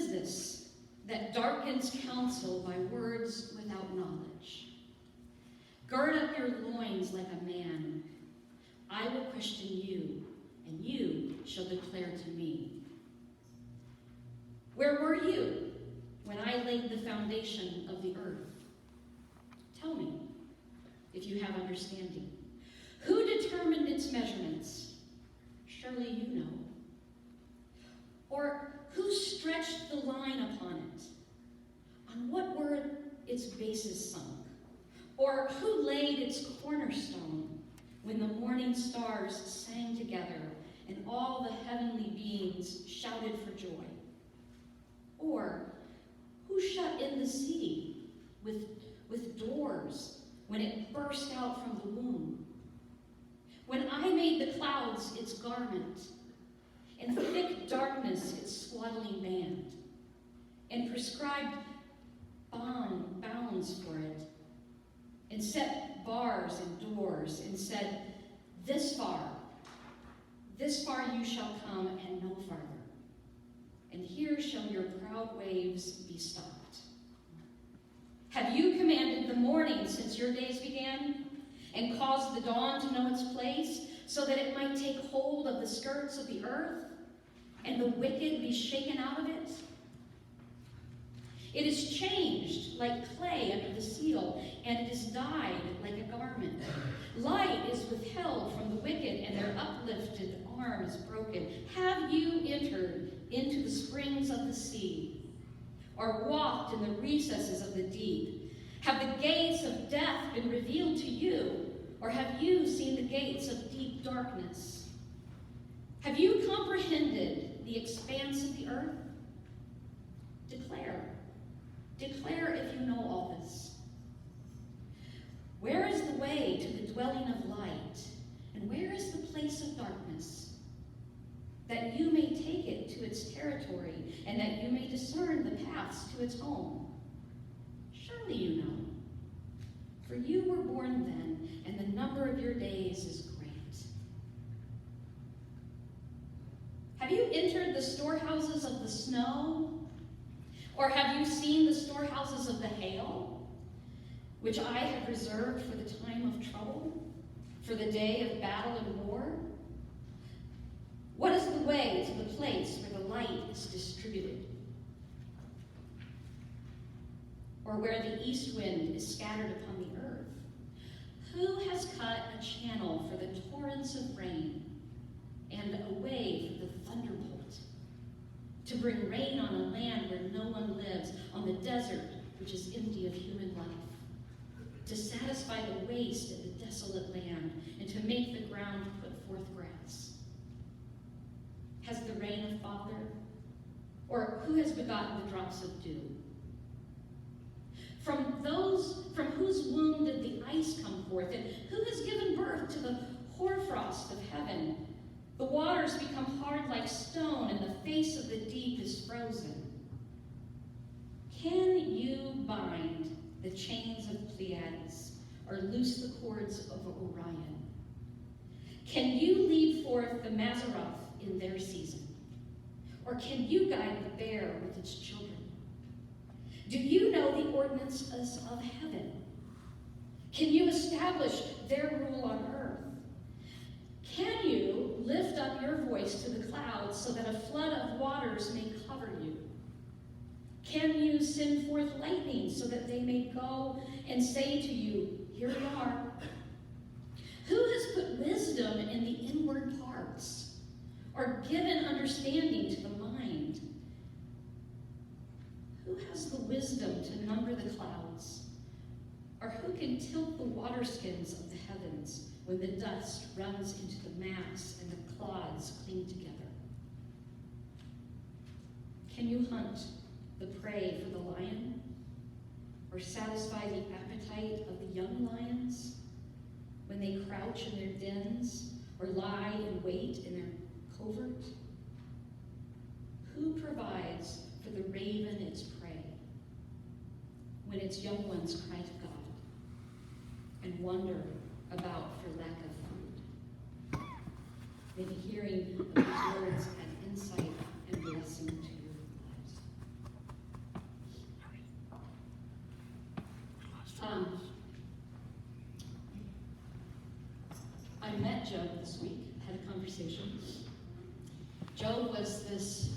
is this that darkens counsel by words without knowledge? Gird up your loins like a man. I will question you, and you shall declare to me. Where were you when I laid the foundation of the earth? Tell me, if you have understanding. Who determined its measurements? Surely you know. Or who stretched the line upon it? On what were its bases sunk? Or who laid its cornerstone when the morning stars sang together and all the heavenly beings shouted for joy? Or who shut in the sea with doors when it burst out from the womb? When I made the clouds its garment, and thick darkness its swaddling band, and prescribed bounds for it, and set bars and doors, and said, this far you shall come, and no farther. And here shall your proud waves be stopped. Have you commanded the morning since your days began, and caused the dawn to know its place, so that it might take hold of the skirts of the earth, and the wicked be shaken out of it? It is changed like clay under the seal, and it is dyed like a garment. Light is withheld from the wicked, and their uplifted arm is broken. Have you entered into the springs of the sea, or walked in the recesses of the deep? Have the gates of death been revealed to you, or have you seen the gates of deep darkness? Have you comprehended the expanse of the earth? Declare if you know all this. Where is the way to the dwelling of light, and where is the place of darkness? That you may take it to its territory, and that you may discern the paths to its home. Surely you know, for you were born then, and the number of your days is great. Have you entered the storehouses of the snow? Or have you seen the storehouses of the hail, which I have reserved for the time of trouble, for the day of battle and war? What is the way to the place where the light is distributed? Or where the east wind is scattered upon the earth? Who has cut a channel for the torrents of rain, and a way for the thunderbolt? To bring rain on a land where no one lives, on the desert which is empty of human life, to satisfy the waste of the desolate land, and to make the ground put forth grass. Has the rain a father? Or who has begotten the drops of dew? From whose womb did the ice come forth, and who has given birth to the hoarfrost of heaven? The waters become hard like stone, and the face of the deep is frozen. Can you bind the chains of Pleiades, or loose the cords of Orion? Can you lead forth the Mazzaroth in their season? Or can you guide the bear with its children? Do you know the ordinances of heaven? Can you establish their rule on earth? Can you lift up your voice to the clouds so that a flood of waters may cover you? Can you send forth lightning so that they may go and say to you, here we are? Who has put wisdom in the inward parts, or given understanding to the mind? Who has the wisdom to number the clouds, or who can tilt the waterskins of the heavens when the dust runs into the mass and the clods cling together? Can you hunt the prey for the lion, or satisfy the appetite of the young lions when they crouch in their dens, or lie in wait in their covert? Who provides for the raven its prey when its young ones cry to God and wonder about for lack of food? May the hearing of these words add insight and blessing to your lives. Job this week, had a conversation. Job was this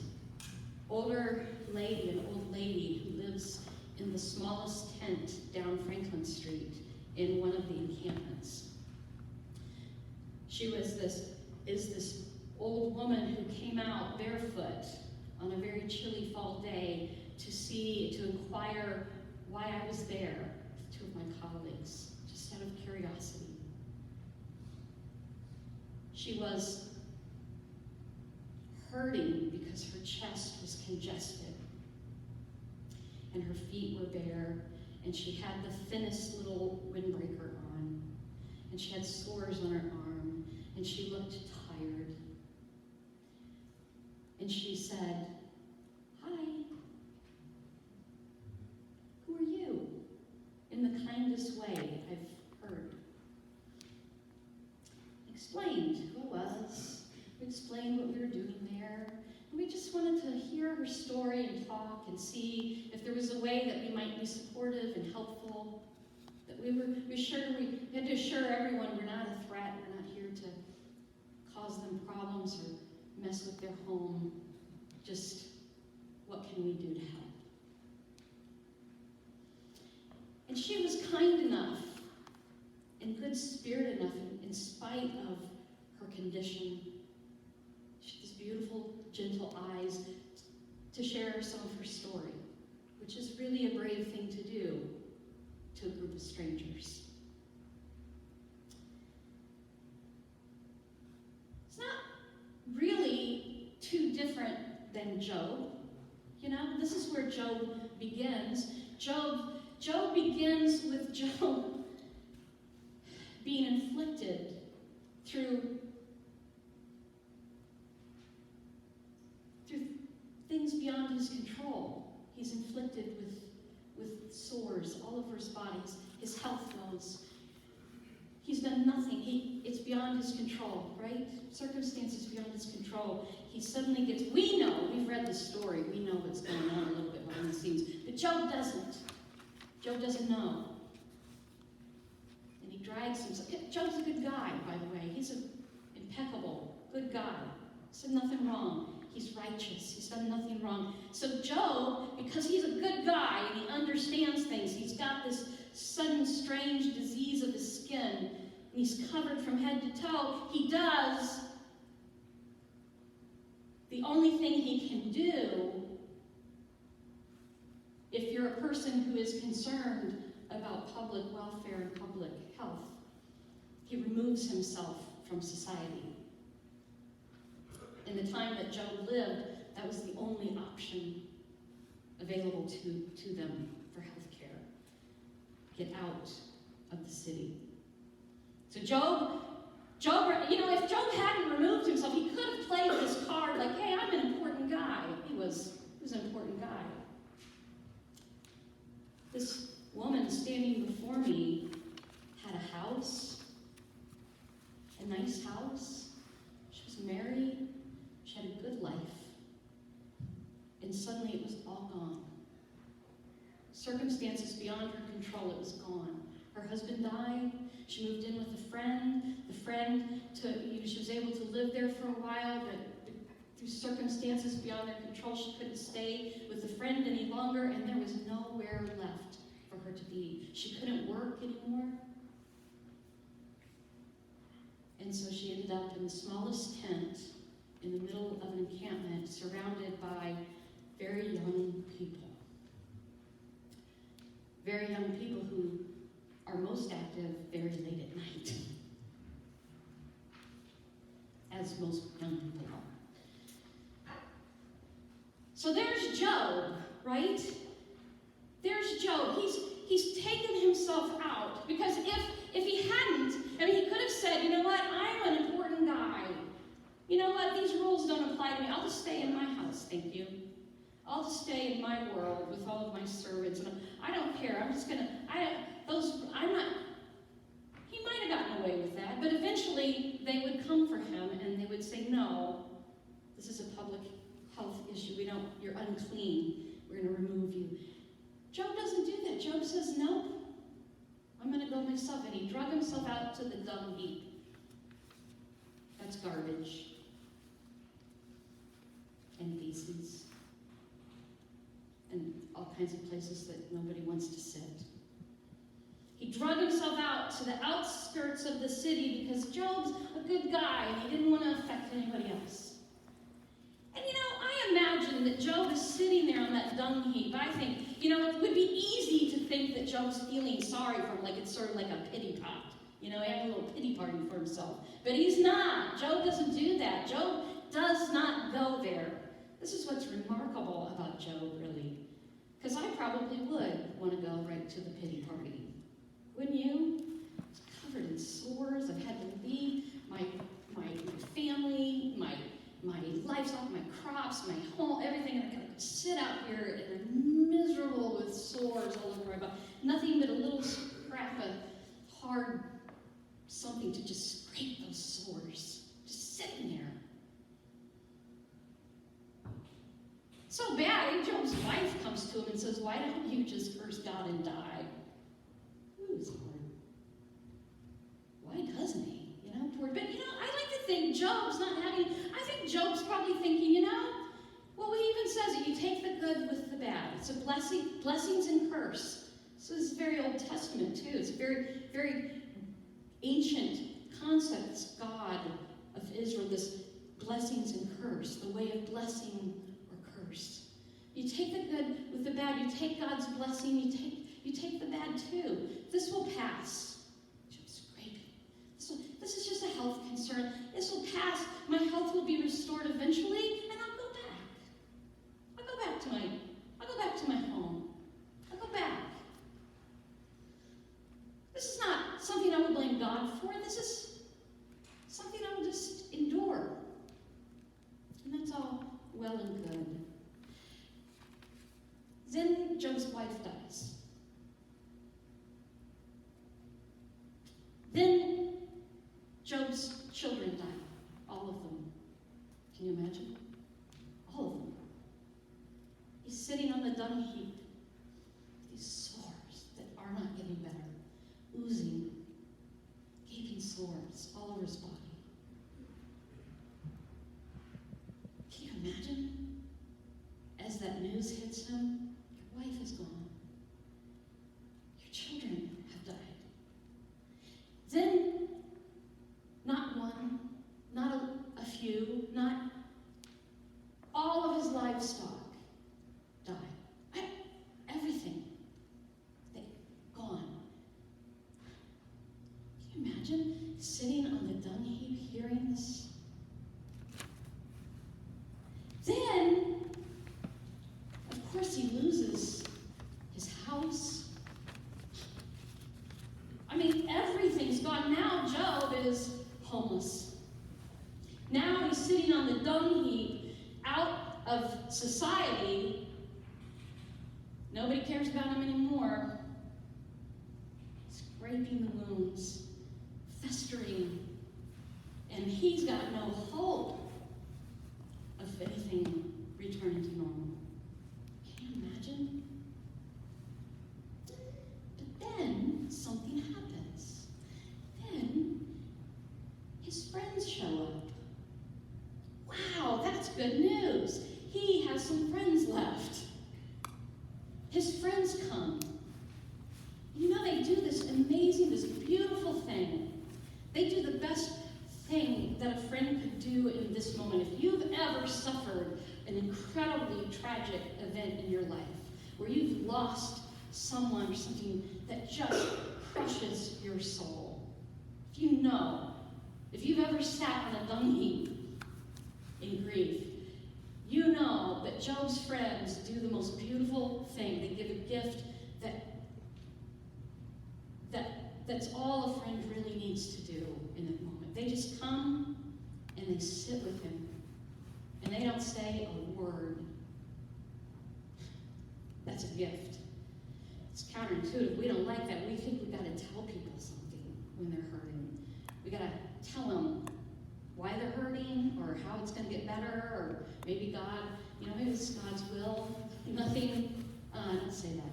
older lady, an old lady who lives in the smallest tent down Franklin Street in one of the encampments. She was this old woman who came out barefoot on a very chilly fall day to inquire why I was there with two of my colleagues, just out of curiosity. She was hurting because her chest was congested and her feet were bare, and she had the thinnest little windbreaker on, and she had sores on her arm, and she looked tired. And she said, "Hi, who are you?" In the kindest way I've heard. Explained who I was, explained what we were doing there. And we just wanted to hear her story and talk and see if there was a way that we might be supportive and helpful. That we had to assure everyone we're not a threat, we're not here to cause them problems or mess with their home. Just what can we do to help? And she was kind enough and good spirit enough in spite of her condition. She had these beautiful, gentle eyes to share some of her story, which is really a brave thing to do to a group of strangers. It's not really too different than Job. You know, this is where Job begins. Job begins with Job being inflicted through things beyond his control. He's inflicted with sores all over his body. His health goes. He's done nothing. It's beyond his control, right? Circumstances beyond his control. He suddenly gets, we know, we've read the story, we know what's going on a little bit behind the scenes, but Job doesn't. Job doesn't know. And he drags himself. Job's a good guy, by the way. He's an impeccable, good guy. He's done nothing wrong. He's righteous. He's done nothing wrong. So Job, because he's a good guy and he understands things, he's got this sudden strange disease of his skin, and he's covered from head to toe. He does the only thing he can do if you're a person who is concerned about public welfare and public health. He removes himself from society. In the time that Job lived, that was the only option available to them for health care. Get out of the city. So Job, if Job hadn't removed himself, he could have played this card like, hey, I'm an important guy. He was an important guy. This woman standing before me had a house, a nice house. She was married. She had a good life. And suddenly it was all gone. Circumstances beyond her control, it was gone. Her husband died. She moved in with a friend. She was able to live there for a while, but through circumstances beyond their control, she couldn't stay with the friend any longer, and there was nowhere left for her to be. She couldn't work anymore. And so she ended up in the smallest tent in the middle of an encampment, surrounded by very young people. Very young people who are most active very late at night, as most young people are. So there's Job, right? There's Job. He's taken himself out, because if he hadn't, he could have said, you know what, I'm an important guy. You know what, these rules don't apply to me. I'll just stay in my house, thank you. I'll just stay in my world with all of my servants. And I don't care. I'm just going to, he might have gotten away with that, but eventually they would come for him and they would say, no, this is a public health issue. You're unclean. We're going to remove you. Job doesn't do that. Job says, nope, I'm going to go myself. And he drug himself out to the dung heap. That's garbage and feces and all kinds of places that nobody wants to sit. He drug himself out to the outskirts of the city because Job's a good guy and he didn't want to affect anybody else. And I imagine that Job is sitting there on that dung heap. I think, it would be easy to think that Job's feeling sorry for him, like it's sort of like a pity pot. He had a little pity party for himself. But he's not. Job doesn't do that. Job does not go there. This is what's remarkable about Job, really. Because I probably would want to go right to the pity party. Wouldn't you? It's covered in sores. I've had to leave my family, my livestock, my crops, my home, everything. And I gotta sit out here and I'm miserable with sores all over my body. Nothing but a little scrap of hard something to just scrape those sores. Just sitting there. So bad, Job's wife comes to him and says, "Why don't you just curse God and die?" Ooh, it's hard. Why doesn't he? Poor. But I like to think Job's not having. I think Job's probably thinking, well, he even says it. You take the good with the bad. It's a blessing, blessings and curse. So this is very Old Testament too. It's a very, very ancient concepts. God of Israel, this blessings and curse, the way of blessing or curse. You take the good with the bad. You take God's blessing. You take the bad too. This will pass. This is just a health concern. This will pass. My health will be restored eventually, and I'll go back. I'll go back to my home. I'll go back. This is not something I will blame God for. This is something I will just endure. And that's all well and good. Then Job's wife dies. Then Job's children die, all of them. Can you imagine? All of them. He's sitting on the dung heap, these sores that are not getting better, oozing, gaping sores all over his body. Can you imagine? As that news hits him, your wife is gone. Your children have died. Then not one, not a few, not all of his livestock died. Everything. Gone. Can you imagine sitting on the dung heap hearing this? Then, of course, he loses his house. Everything's gone. Now Job is homeless. Now he's sitting on the dung heap, out of society. Nobody cares about him anymore. Scraping the wounds, festering, and he's got no hope of anything returning to normal. Can you imagine? But then something happens. Then his friends show up. Wow, that's good news. He has some friends left. His friends come. They do this amazing, this beautiful thing. They do the best thing that a friend could do in this moment. If you've ever suffered an incredibly tragic event in your life, where you've lost someone or something that just crushes your soul, if you've ever sat on a dung heap in grief, you know that Job's friends do the most beautiful thing. They give a gift that's all a friend really needs to do in that moment. They just come and they sit with him, and they don't say a word. That's a gift. It's counterintuitive. We don't like that. We think we've got to tell people something when they're hurting. We got to tell them why they're hurting, or how it's going to get better, or maybe God, maybe it's God's will. Nothing. Don't say that.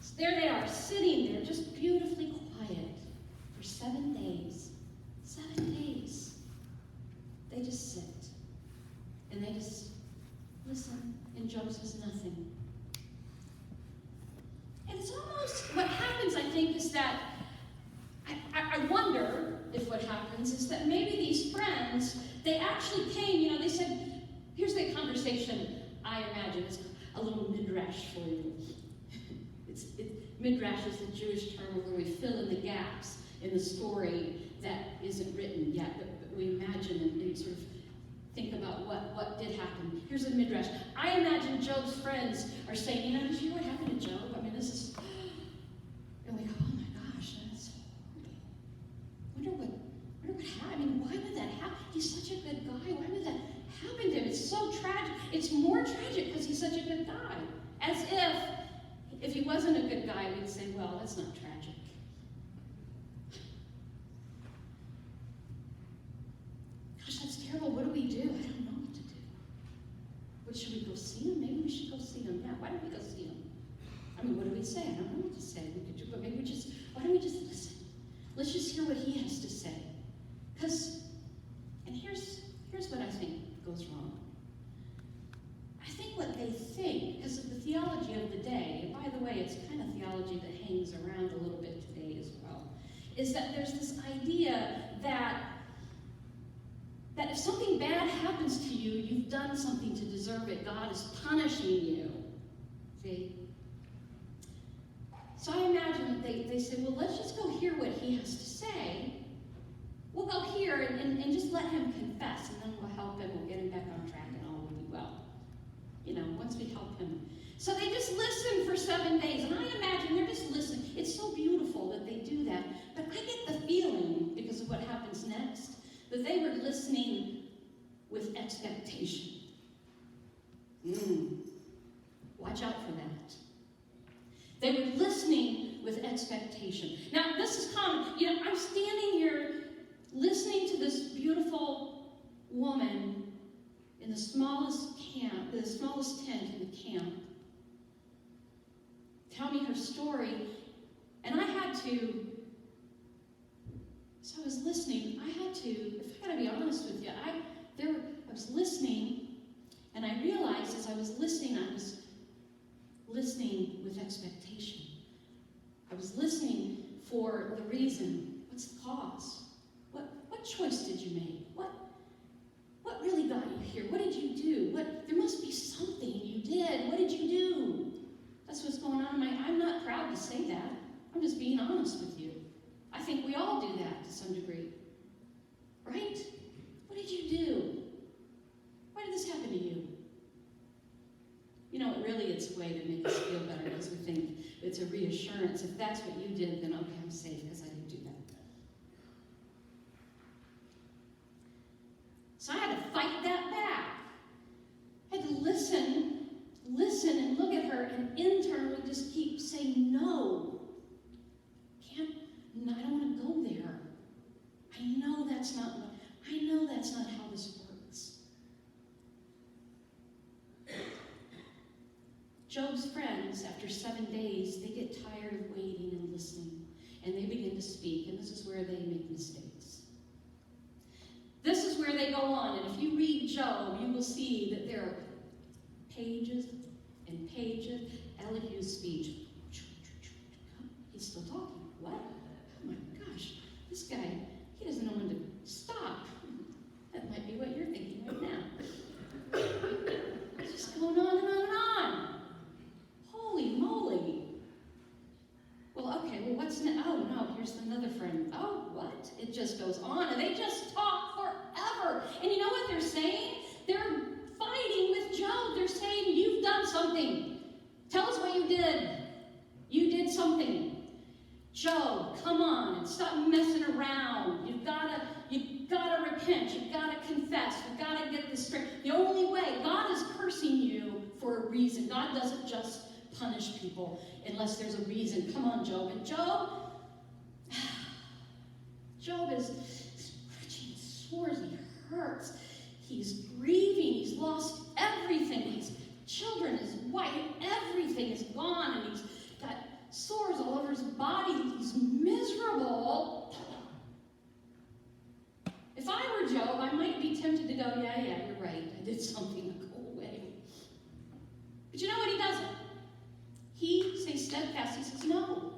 So there they are, sitting there, just beautifully quiet for 7 days. they just listen, and Job says nothing. And it's almost, what happens, I think, is that, I wonder if what happens is that maybe these friends, they actually came, they said, here's the conversation, I imagine, it's a little midrash for you. Midrash is the Jewish term where we fill in the gaps in the story that isn't written yet, but we imagine and sort of think about what did happen. Here's a midrash. I imagine Job's friends are saying, did you hear what happened to Job? I mean, this is, and we go, oh my gosh, that's horrible. Wonder what happened. I mean, why would that happen? He's such a good guy. Why would that happen to him? It's so tragic. It's more tragic because he's such a good guy. As if he wasn't a good guy, we'd say, well, that's not tragic. Gosh, that's terrible. What do we do? I don't know what to do. What, should we go see him? Maybe we should go see him. Yeah, why don't we go see him? I mean, what do we say? I don't know what to say. We could do, but maybe why don't we just listen? Let's just hear what he has to say. And here's what I think goes wrong. I think what they think, because of the theology of the day, and by the way, it's kind of theology that hangs around a little bit today as well, is that there's this idea that if something bad happens to you, you've done something to deserve it. God is punishing you. See? So I imagine they say, well, let's just go hear what he has to say. We'll go hear and just let him confess, and then we'll help him. We'll get him back on track, and all will be well. Once we help him. So they just listen for 7 days, and I imagine they're just listening. It's so beautiful that they do that. But I get the feeling, because of what happens next, that they were listening with expectation. Watch out for that. They were listening with expectation. Now, this is common. I'm standing here listening to this beautiful woman in the smallest tent in the camp tell me her story, and I was listening. I gotta be honest with you, I was listening, and I realized as I was listening with expectation. I was listening for the reason. What's the cause? What choice did you make? What really got you here? What did you do? There must be something you did. What did you do? That's what's going on in I'm not proud to say that. I'm just being honest with you. I think we all do that to some degree. Right? What did you do? Why did this happen to you? It's a way to make us feel better because we think it's a reassurance. If that's what you did, then okay, I'm safe because I didn't do that. So I had to fight that back. I had to listen, and look at her, and internally just keep saying, no. I don't want to go there. I know that's not how this works. Job's friends, after 7 days, they get tired of waiting and listening, and they begin to speak, and this is where they make mistakes. This is where they go on, and if you read Job, you will see that there are pages and pages. Elihu's speech. He's still talking. What? Oh my gosh, this guy, he doesn't know when to stop. That might be what you're thinking right now. It's just going on and on and on. Holy moly. Well, okay, what's next? Oh no, here's another friend. Oh, what? It just goes on, and they just talk forever. And you know what they're saying? They're fighting with Job. They're saying, you've done something. Tell us what you did. You did something. Job, come on, and stop messing around. You've got to repent. You've got to confess. You've got to get this straight. The only way, God is cursing you for a reason. God doesn't just punish people unless there's a reason. Come on, Job. And Job is scratching sores. He hurts. He's grieving. He's lost everything. His children, his wife, everything is gone, and he's got sores all over his body. He's miserable. If I were Job, I might be tempted to go, yeah, you're right. I did something to go away. But you know what? He doesn't. He stays steadfast. He says, no,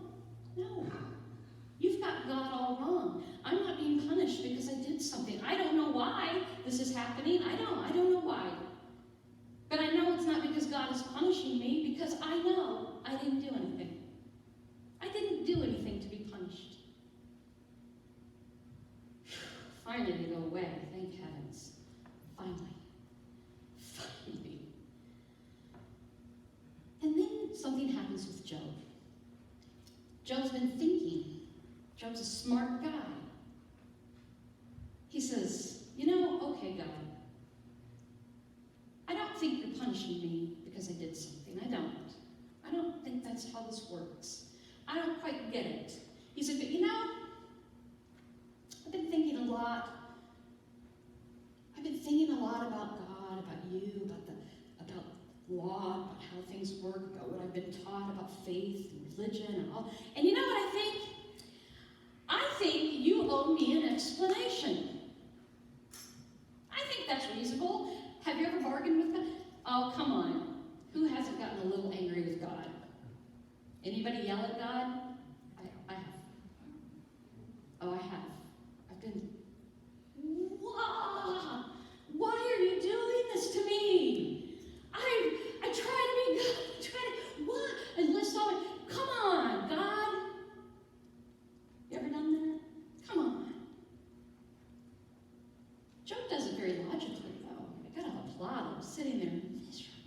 you've got God all wrong. I'm not being punished because I did something. I don't know why this is happening. I don't know why. But I know it's not because God is punishing me, because I know I didn't do anything. I didn't do anything to be punished. Finally, they go away. Thank heavens. Finally. And then something happens with Job. Job's been thinking. Job's a smart guy. He says, okay, God, I don't think you're punishing me because I did something. I don't think that's how this works. I don't quite get it. He said, but I've been thinking a lot. I've been thinking a lot about God, about you, about law, about how things work, about what I've been taught about faith and religion and all. And you know what I think? I think you owe me an explanation. I think that's reasonable. Have you ever bargained with God? Oh, come on. Who hasn't gotten a little angry with God? Anybody yell at God? I have. Oh, I have. I've been, why are you doing this to me? I try to be good. What? And list all it. Come on, God. You ever done that? Come on. Job does it very logically, though. I gotta applaud him, sitting there miserable.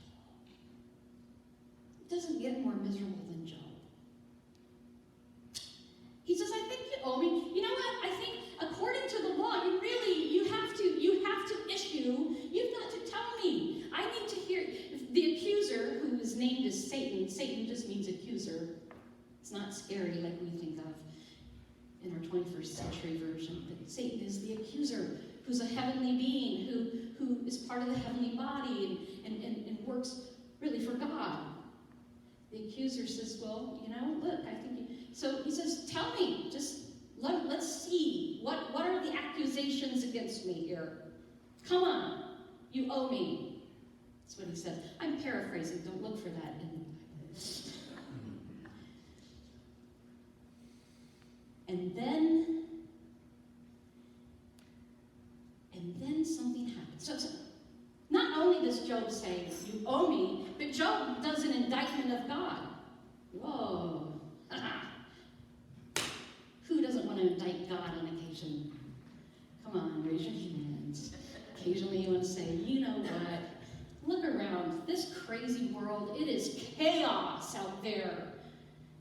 It doesn't get more miserable than Job. He says, I think you owe me. You know what? I think according to the law, you have to issue. You've got to tell me. I need to hear. The accuser, who is named as Satan. Satan just means accuser. It's not scary like we think of in our 21st century version. But Satan is the accuser, who's a heavenly being, who is part of the heavenly body and works really for God. The accuser says, well, look, I think you... So he says, tell me, just let's see. What are the accusations against me here? Come on, you owe me. That's what he said. I'm paraphrasing. Don't look for that in the Bible. And then something happens. So not only does Job say, you owe me, but Job does an indictment of God. Whoa. Who doesn't want to indict God on occasion? Come on, raise your hands. Occasionally you want to say, you know what? Look around this crazy world. It is chaos out there.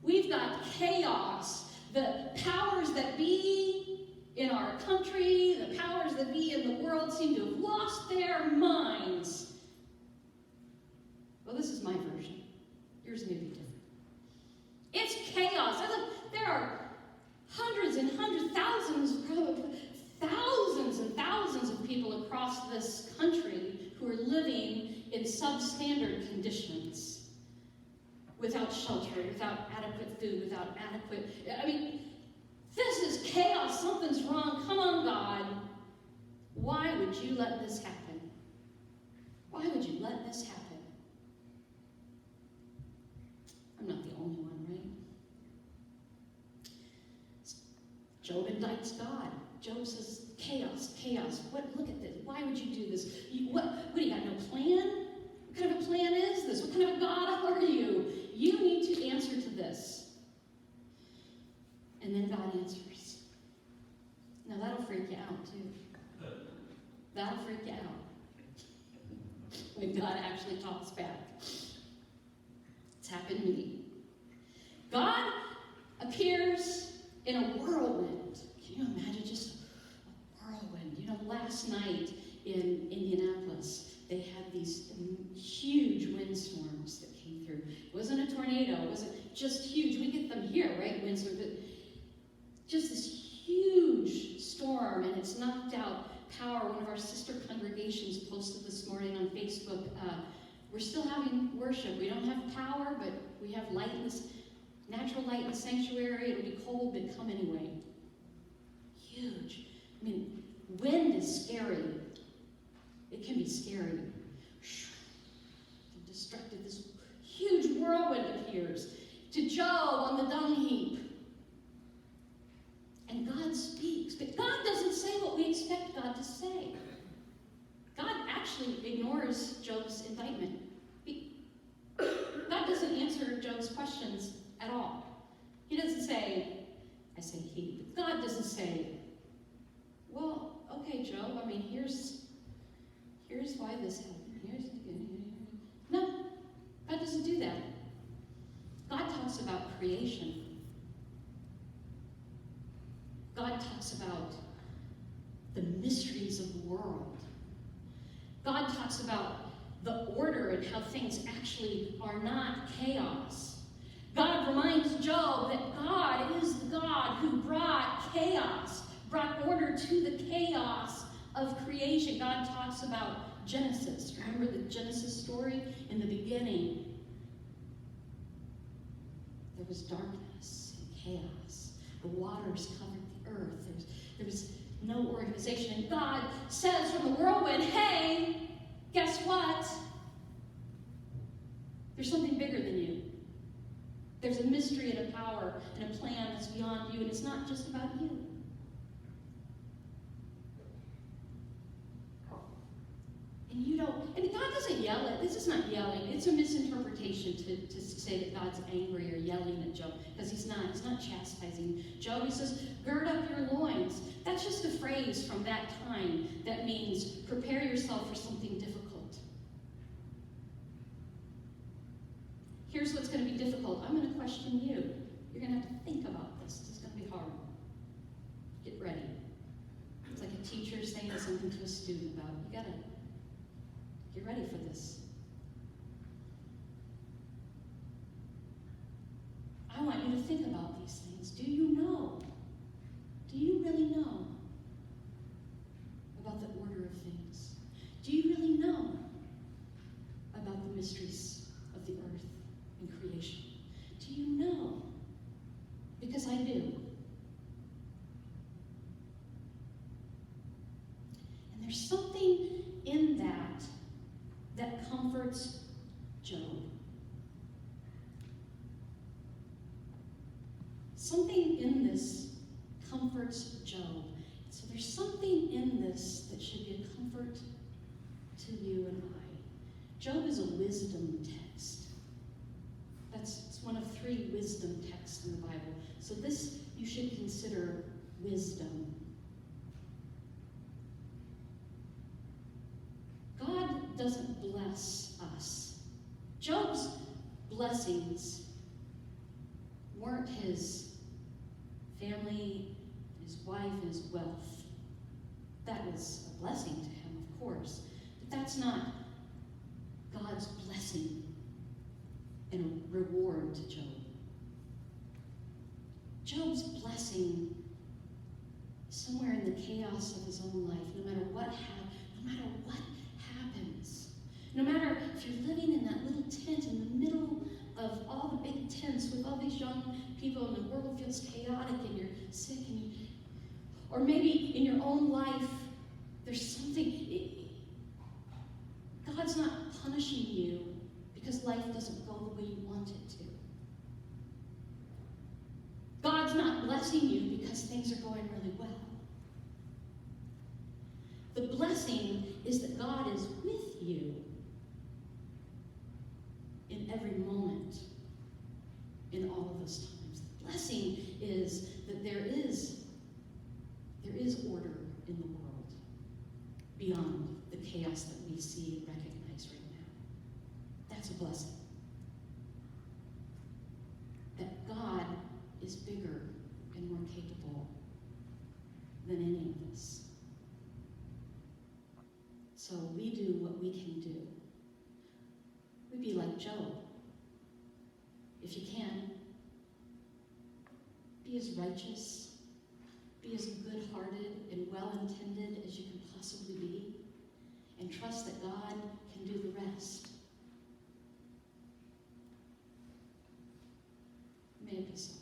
We've got chaos. The powers that be in our country, the powers that be in the world seem to have lost their minds. Well, this is my version. Yours may be different. It's chaos. There are hundreds and hundreds, thousands, probably thousands and thousands of people across this country who are living in substandard conditions, without shelter, without adequate food, without adequate... this is chaos. Something's wrong. Come on, God. Why would you let this happen? Why would you let this happen? I'm not the only one, right? Job indicts God. Job says, chaos, chaos. Look at this. Why would you do this? What do you got, no plan? What kind of a plan is this? What kind of a God are you? You need to answer to this. And then God answers. Now that'll freak you out too. That'll freak you out. When God actually talks back. It's happened to me. God appears in a whirlwind. Can you imagine just a whirlwind? Last night in Indianapolis, they had these huge windstorms that came through. It wasn't a tornado. It wasn't just huge. We get them here, right? Windstorms. But just this huge storm, and it's knocked out power. One of our sister congregations posted this morning on Facebook, we're still having worship. We don't have power, but we have light in this, natural light in the sanctuary. It'll be cold, but come anyway. Huge. Wind is scary. It can be scary. destructive. This huge whirlwind appears to Job on the dung heap. And God speaks, but God doesn't say what we expect God to say. God actually ignores Job's indictment. God doesn't answer Job's questions at all. He doesn't say, I say he, but God doesn't say, well, okay, Job, I mean, here's why this happened. No, God doesn't do that. God talks about creation. God talks about the mysteries of the world. God talks about the order and how things actually are not chaos. God reminds Job that God is the God who brought chaos, brought order to the chaos of creation. God talks about Genesis. Remember the Genesis story? In the beginning, there was darkness and chaos. The waters covered the earth. There was no organization. And God says from the whirlwind, hey, guess what? There's something bigger than you. There's a mystery and a power and a plan that's beyond you, and it's not just about you. And you don't, and God doesn't yell at, this is not yelling, it's a misinterpretation to say that God's angry or yelling at Job, because he's not chastising Job. He says, gird up your loins. That's just a phrase from that time that means prepare yourself for something difficult. Here's what's going to be difficult. I'm going to question you. You're going to have to think about this. This is going to be hard. Get ready. It's like a teacher saying something to a student about, you got to get ready for this. I want you to think about these things. Do you know? Do you really know about the order of things? Do you really know about the mysteries of the earth and creation? Do you know? Because I do. And there's something in that comforts Job. Something in this comforts Job. So there's something in this that should be a comfort to you and I. Job is a wisdom text. It's one of 3 wisdom texts in the Bible. So this you should consider wisdom. God doesn't bless us. Job's blessings weren't his family, his wife, and his wealth. That was a blessing to him, of course. But that's not God's blessing and a reward to Job. Job's blessing is somewhere in the chaos of his own life, no matter what happens. No matter if you're living in that little tent in the middle of all the big tents with all these young people and the world feels chaotic and you're sick or maybe in your own life there's something, God's not punishing you because life doesn't go the way you want it to. God's not blessing you because things are going really well. The blessing is that God is with you in every moment in all of those times. The blessing is that there is order in the world beyond the chaos that we see and recognize right now. That's a blessing. That God is bigger and more capable than any of us. So we do what we can do. We be like Job. If you can, be as righteous, be as good-hearted and well-intended as you can possibly be, and trust that God can do the rest. May it be so.